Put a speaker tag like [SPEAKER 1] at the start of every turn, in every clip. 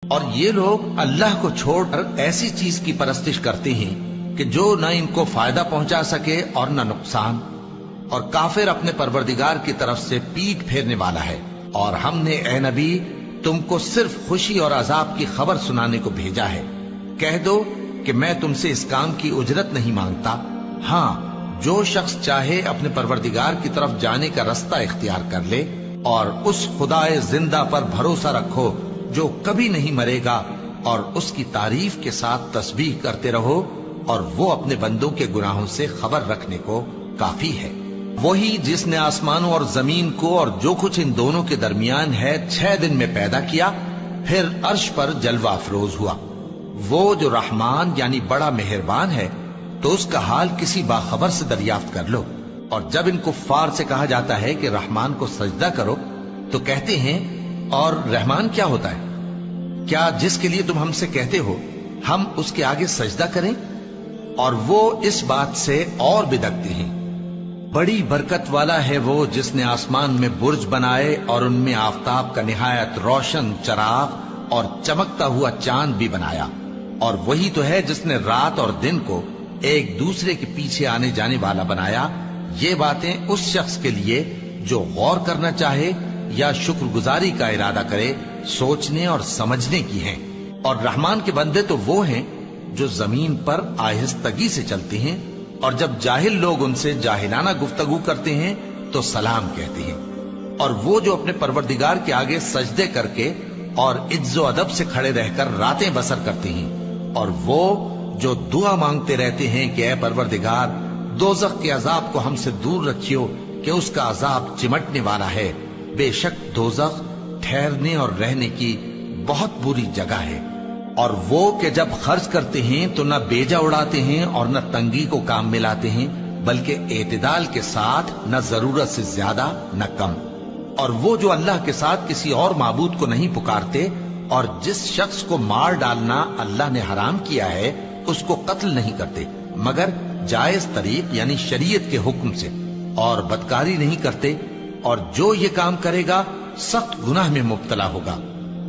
[SPEAKER 1] اور یہ لوگ اللہ کو چھوڑ کر ایسی چیز کی پرستش کرتے ہیں کہ جو نہ ان کو فائدہ پہنچا سکے اور نہ نقصان، اور کافر اپنے پروردگار کی طرف سے پیٹ پھیرنے والا ہے۔ اور ہم نے اے نبی تم کو صرف خوشی اور عذاب کی خبر سنانے کو بھیجا ہے۔ کہہ دو کہ میں تم سے اس کام کی اجرت نہیں مانگتا، ہاں جو شخص چاہے اپنے پروردگار کی طرف جانے کا رستہ اختیار کر لے، اور اس خدائے زندہ پر بھروسہ رکھو جو کبھی نہیں مرے گا، اور اس کی تعریف کے ساتھ تسبیح کرتے رہو، اور وہ اپنے بندوں کے گناہوں سے خبر رکھنے کو کافی ہے۔ وہی جس نے آسمانوں اور زمین کو اور جو کچھ ان دونوں کے درمیان ہے 6 دن میں پیدا کیا، پھر عرش پر جلوہ افروز ہوا۔ وہ جو رحمان یعنی بڑا مہربان ہے، تو اس کا حال کسی باخبر سے دریافت کر لو۔ اور جب ان کفار سے کہا جاتا ہے کہ رحمان کو سجدہ کرو، تو کہتے ہیں اور رحمان کیا ہوتا ہے؟ کیا جس کے لیے تم ہم سے کہتے ہو ہم اس کے آگے سجدہ کریں؟ اور وہ اس بات سے اور بدکتے ہیں۔ بڑی برکت والا ہے وہ جس نے آسمان میں برج بنائے اور ان میں آفتاب کا نہایت روشن چراغ اور چمکتا ہوا چاند بھی بنایا۔ اور وہی تو ہے جس نے رات اور دن کو ایک دوسرے کے پیچھے آنے جانے والا بنایا۔ یہ باتیں اس شخص کے لیے جو غور کرنا چاہے یا شکر گزاری کا ارادہ کرے سوچنے اور سمجھنے کی ہیں۔ اور رحمان کے بندے تو وہ ہیں جو زمین پر آہستگی سے چلتے ہیں، اور جب جاہل لوگ ان سے جاہلانہ گفتگو کرتے ہیں تو سلام کہتے ہیں۔ اور وہ جو اپنے پروردگار کے آگے سجدے کر کے اور عز و ادب سے کھڑے رہ کر راتیں بسر کرتے ہیں، اور وہ جو دعا مانگتے رہتے ہیں کہ اے پروردگار دوزخ کے عذاب کو ہم سے دور رکھیو کہ اس کا عذاب چمٹنے والا ہے۔ بے شک دوزخ ٹھہرنے اور رہنے کی بہت بری جگہ ہے۔ اور وہ کہ جب خرچ کرتے ہیں تو نہ بیجا اڑاتے ہیں اور نہ تنگی کو کام میں لاتے ہیں، بلکہ اعتدال کے ساتھ، نہ ضرورت سے زیادہ نہ کم۔ اور وہ جو اللہ کے ساتھ کسی اور معبود کو نہیں پکارتے، اور جس شخص کو مار ڈالنا اللہ نے حرام کیا ہے اس کو قتل نہیں کرتے مگر جائز طریق یعنی شریعت کے حکم سے، اور بدکاری نہیں کرتے، اور جو یہ کام کرے گا سخت گناہ میں مبتلا ہوگا۔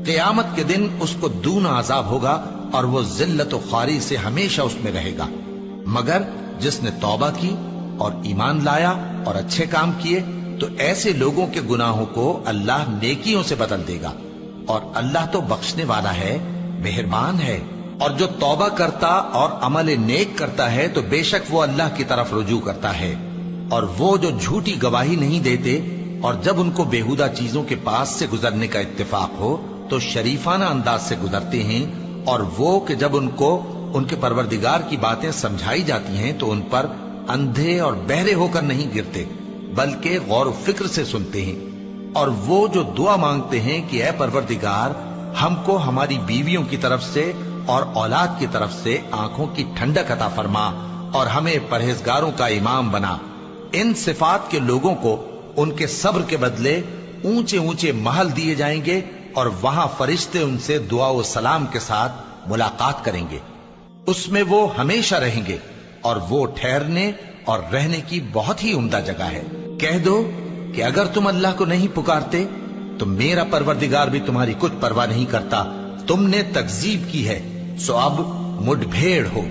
[SPEAKER 1] قیامت کے دن اس کو دونا عذاب ہوگا، اور وہ ذلت و خواری سے ہمیشہ اس میں رہے گا، مگر جس نے توبہ کی اور ایمان لایا اور اچھے کام کیے تو ایسے لوگوں کے گناہوں کو اللہ نیکیوں سے بدل دے گا، اور اللہ تو بخشنے والا ہے، مہربان ہے۔ اور جو توبہ کرتا اور عمل نیک کرتا ہے تو بے شک وہ اللہ کی طرف رجوع کرتا ہے۔ اور وہ جو جھوٹی گواہی نہیں دیتے، اور جب ان کو بیہودہ چیزوں کے پاس سے گزرنے کا اتفاق ہو تو شریفانہ انداز سے گزرتے ہیں، اور وہ کہ جب ان کو ان کے پروردگار کی باتیں سمجھائی جاتی ہیں تو ان پر اندھے اور بہرے ہو کر نہیں گرتے بلکہ غور و فکر سے سنتے ہیں۔ اور وہ جو دعا مانگتے ہیں کہ اے پروردگار ہم کو ہماری بیویوں کی طرف سے اور اولاد کی طرف سے آنکھوں کی ٹھنڈک عطا فرما، اور ہمیں پرہیزگاروں کا امام بنا۔ ان صفات کے لوگوں کو ان کے صبر کے بدلے اونچے اونچے محل دیے جائیں گے، اور وہاں فرشتے ان سے دعا و سلام کے ساتھ ملاقات کریں گے۔ اس میں وہ ہمیشہ رہیں گے، اور وہ ٹھہرنے اور رہنے کی بہت ہی عمدہ جگہ ہے۔ کہہ دو کہ اگر تم اللہ کو نہیں پکارتے تو میرا پروردگار بھی تمہاری کچھ پرواہ نہیں کرتا۔ تم نے تکذیب کی ہے، سو اب مڈ بھیڑ ہو۔